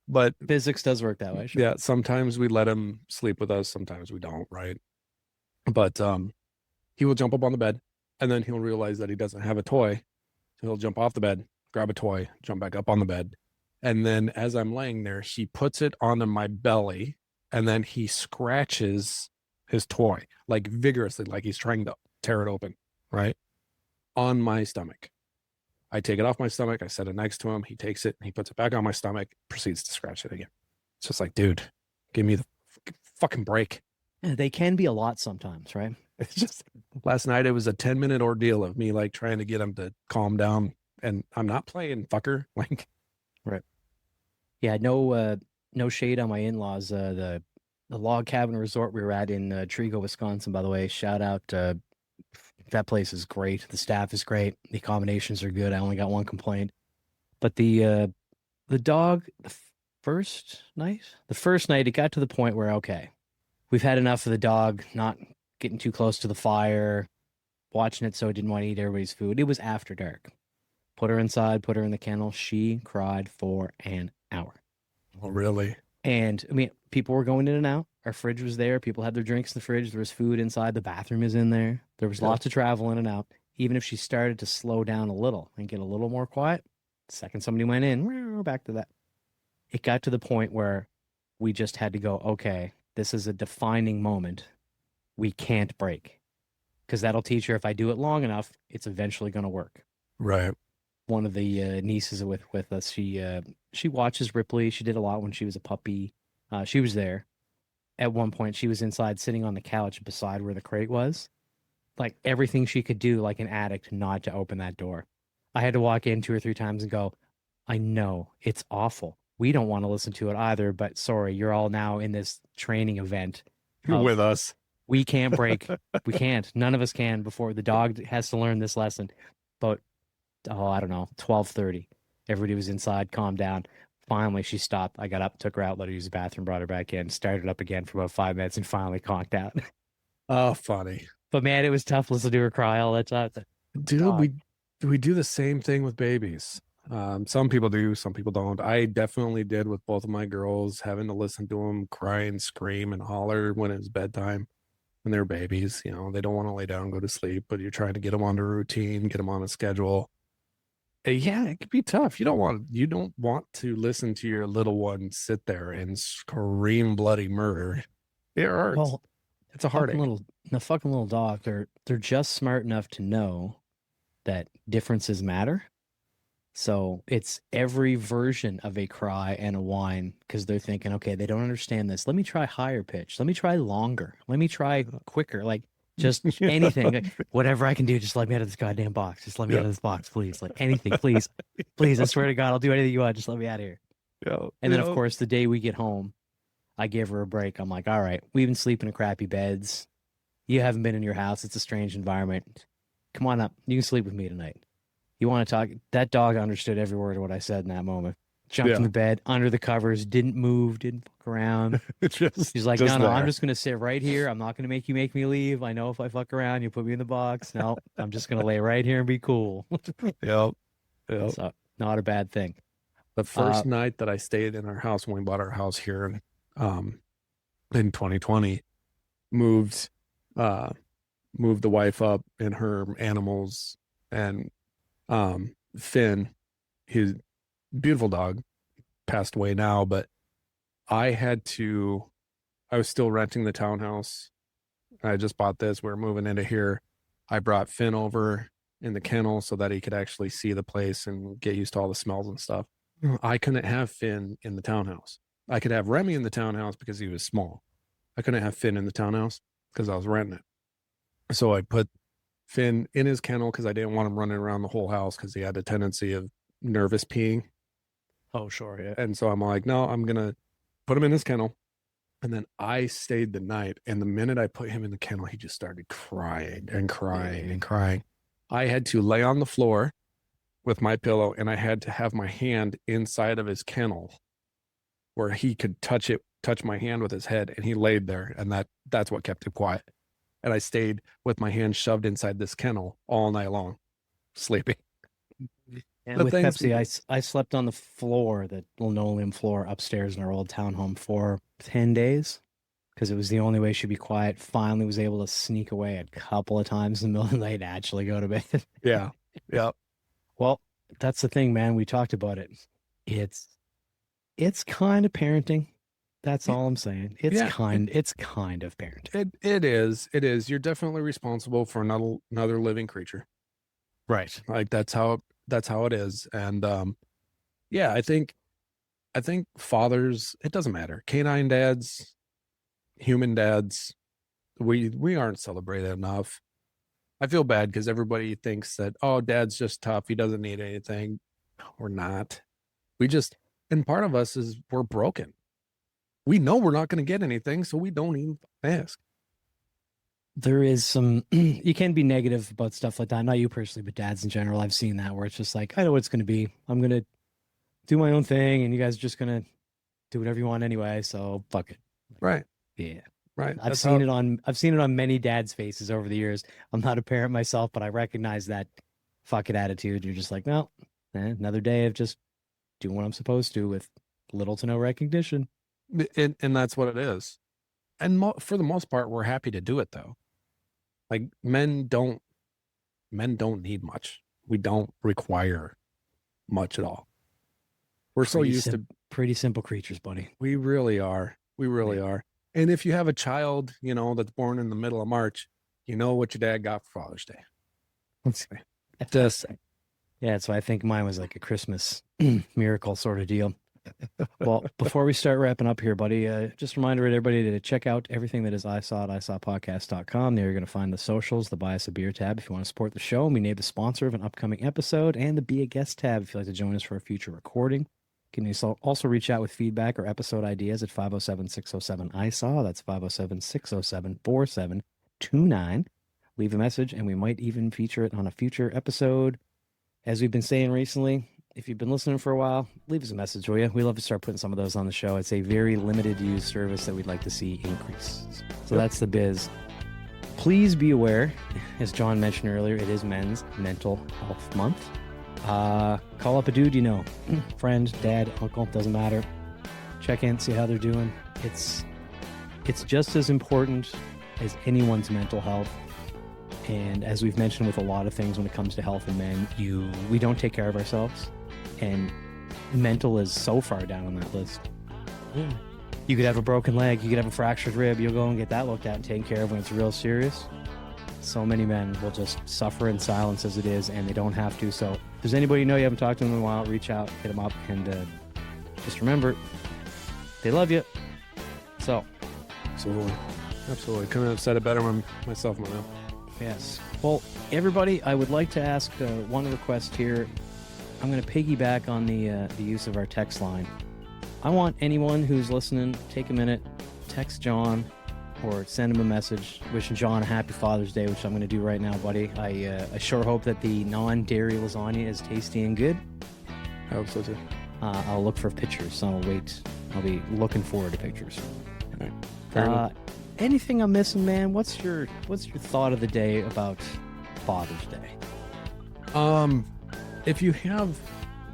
But physics does work that way. Sure. Yeah. Sometimes we let him sleep with us. Sometimes we don't. Right. But he will jump up on the bed and then he'll realize that he doesn't have a toy. So he'll jump off the bed, grab a toy, jump back up on the bed. And then as I'm laying there, he puts it onto my belly and then he scratches his toy like vigorously, like he's trying to tear it open, right? On my stomach. I take it off my stomach. I set it next to him. He takes it and he puts it back on my stomach, proceeds to scratch it again. It's just like, dude, give me the fucking break. Yeah, they can be a lot sometimes, right? It's just last night, it was a 10-minute ordeal of me like trying to get him to calm down. And I'm not playing, fucker. Like, right. Yeah, no shade on my in-laws. The log cabin resort we were at in Trigo, Wisconsin, by the way. Shout out. That place is great. The staff is great. The accommodations are good. I only got one complaint. But the dog, the first night, it got to the point where, okay, we've had enough of the dog not getting too close to the fire, watching it so it didn't want to eat everybody's food. It was after dark. Put her inside, put her in the kennel. She cried for an hour. Oh, really? And I mean, people were going in and out. Our fridge was there. People had their drinks in the fridge. There was food inside. The bathroom is in there. There was lots of travel in and out. Even if she started to slow down a little and get a little more quiet, Second somebody went in, we're back to that. It got to the point where we just had to go, okay, this is a defining moment. We can't break because that'll teach her if I do it long enough, it's eventually going to work. Right. One of the nieces with us, she watches Ripley. She did a lot when she was a puppy. She was there. At one point, she was inside sitting on the couch beside where the crate was. Like everything she could do, like an addict, not to open that door. I had to walk in 2 or 3 times and go, I know it's awful. We don't want to listen to it either, but sorry, you're all now in this training event With us. We can't break. We can't. None of us can before the dog has to learn this lesson. But I don't know, 12:30. Everybody was inside, calmed down. Finally, she stopped. I got up, took her out, let her use the bathroom, brought her back in, started up again for about 5 minutes, and finally conked out. Oh, funny. But man, it was tough listening to her cry all that time. Dude, we do the same thing with babies. Some people do, some people don't. I definitely did with both of my girls, having to listen to them cry and scream and holler when it's bedtime. When they're babies, you know, they don't want to lay down and go to sleep, but you're trying to get them on a routine, get them on a schedule. Yeah, it can be tough. You don't want to listen to your little one sit there and scream bloody murder. It hurts. Well, it's a heartache. The fucking little dog, they're just smart enough to know that differences matter. So it's every version of a cry and a whine because they're thinking, okay, they don't understand this. Let me try higher pitch. Let me try longer. Let me try quicker. Like just anything, like, whatever I can do. Just let me out of this goddamn box. Just let me out of this box, please. Like anything, please, please. I swear to God, I'll do anything you want. Just let me out of here. And then, of course, the day we get home, I give her a break. I'm like, all right, we've been sleeping in crappy beds. You haven't been in your house. It's a strange environment. Come on up. You can sleep with me tonight. You want to talk? That dog understood every word of what I said in that moment. Jumped in the bed, under the covers, didn't move, didn't fuck around. She's like, no, I'm just going to sit right here. I'm not going to make you make me leave. I know if I fuck around, you put me in the box. No, I'm just going to lay right here and be cool. Yep. So, not a bad thing. The first night that I stayed in our house when we bought our house here in 2020, moved the wife up in her animals, and Finn, his beautiful dog, passed away now, but I was still renting the townhouse. I just bought this. We're moving into here. I brought Finn over in the kennel so that he could actually see the place and get used to all the smells and stuff. I couldn't have Finn in the townhouse. I could have Remy in the townhouse because he was small. I couldn't have Finn in the townhouse because I was renting it. So I put Finn in his kennel because I didn't want him running around the whole house because he had a tendency of nervous peeing. Oh, sure, yeah. And so I'm like, no, I'm going to put him in his kennel. And then I stayed the night. And the minute I put him in the kennel, he just started crying and crying and crying. I had to lay on the floor with my pillow, and I had to have my hand inside of his kennel where he could touch my hand with his head. And he laid there, and that's what kept him quiet. And I stayed with my hand shoved inside this kennel all night long, sleeping. And with Pepsi, I slept on the floor, the linoleum floor upstairs in our old townhome for 10 days because it was the only way she'd be quiet. Finally was able to sneak away a couple of times in the middle of the night and actually go to bed. Yeah. Yeah. Well, that's the thing, man. We talked about it. It's kind of parenting. That's all I'm saying. It's kind of parenting. It is. You're definitely responsible for another living creature. Right. Like that's how it is. And I think fathers, it doesn't matter. Canine dads, human dads, we aren't celebrated enough. I feel bad because everybody thinks that, oh, dad's just tough. He doesn't need anything. We're not. And part of us is we're broken. We know we're not going to get anything, so we don't even ask. There is some, you can be negative about stuff like that. Not you personally, but dads in general. I've seen that where it's just like, I know what it's going to be. I'm going to do my own thing, and you guys are just going to do whatever you want anyway. So fuck it. Right. Yeah. Right. I've seen it on many dads' faces over the years. I'm not a parent myself, but I recognize that fuck it attitude. You're just like, no, another day of just doing what I'm supposed to with little to no recognition. And that's what it is. And for the most part, we're happy to do it though. Like men don't need much. We don't require much at all. We're so used to pretty simple creatures, buddy. We really are. We really are. And if you have a child, you know, that's born in the middle of March, you know what your dad got for Father's Day. Just say. Yeah, so I think mine was like a Christmas miracle sort of deal. Well, before we start wrapping up here, buddy, just a reminder to everybody to check out everything that is ISaw at ISawPodcast.com. There you're going to find the socials, the Buy Us a Beer tab if you want to support the show, and be named the sponsor of an upcoming episode, and the Be a Guest tab if you'd like to join us for a future recording. You can also reach out with feedback or episode ideas at 507-607-ISaw. That's 507-607-4729. Leave a message, and we might even feature it on a future episode. As we've been saying recently, if you've been listening for a while, leave us a message, will you? We love to start putting some of those on the show. It's a very limited use service that we'd like to see increase. So that's the biz. Please be aware, as John mentioned earlier, it is Men's Mental Health Month. Call up a dude you know, friend, dad, uncle, doesn't matter. Check in, see how they're doing. It's just as important as anyone's mental health. And as we've mentioned with a lot of things when it comes to health in men, we don't take care of ourselves. And mental is so far down on that list. Yeah. You could have a broken leg, you could have a fractured rib, you'll go and get that looked at and taken care of when it's real serious. So many men will just suffer in silence as it is, and they don't have to. So if there's anybody you know you haven't talked to them in a while, reach out, hit them up, and just remember, they love you. So. Absolutely. Couldn't have said it better myself, my man. Yes. Well, everybody, I would like to ask one request here. I'm going to piggyback on the use of our text line. I want anyone who's listening, take a minute, text John, or send him a message wishing John a happy Father's Day, which I'm going to do right now, buddy. I sure hope that the non-dairy lasagna is tasty and good. I hope so too. I'll look for pictures, so I'll be looking forward to pictures. All right. Anything I'm missing, man? What's your thought of the day about Father's Day? If you have,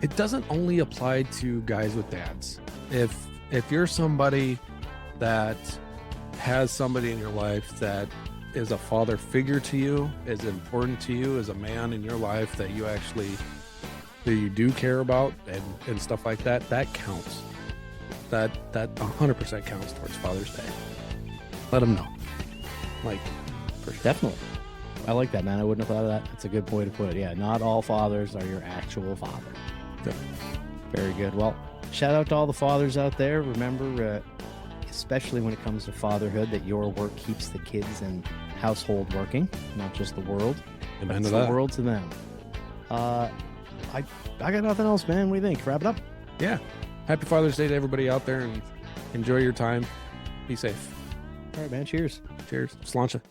it doesn't only apply to guys with dads. If you're somebody that has somebody in your life that is a father figure to you, is important to you, as a man in your life that you do care about and stuff like that, that counts. That 100% counts towards Father's Day. Let them know. Like, for sure. Definitely. I like that, man. I wouldn't have thought of that. That's a good way to put it. Yeah, not all fathers are your actual father. Yeah. Very good. Well, shout out to all the fathers out there. Remember, especially when it comes to fatherhood, that your work keeps the kids and household working, not just the world. Amen to that. The world to them. I got nothing else, man. What do you think? Wrap it up? Yeah. Happy Father's Day to everybody out there, and enjoy your time. Be safe. All right, man. Cheers. Cheers. Sláinte.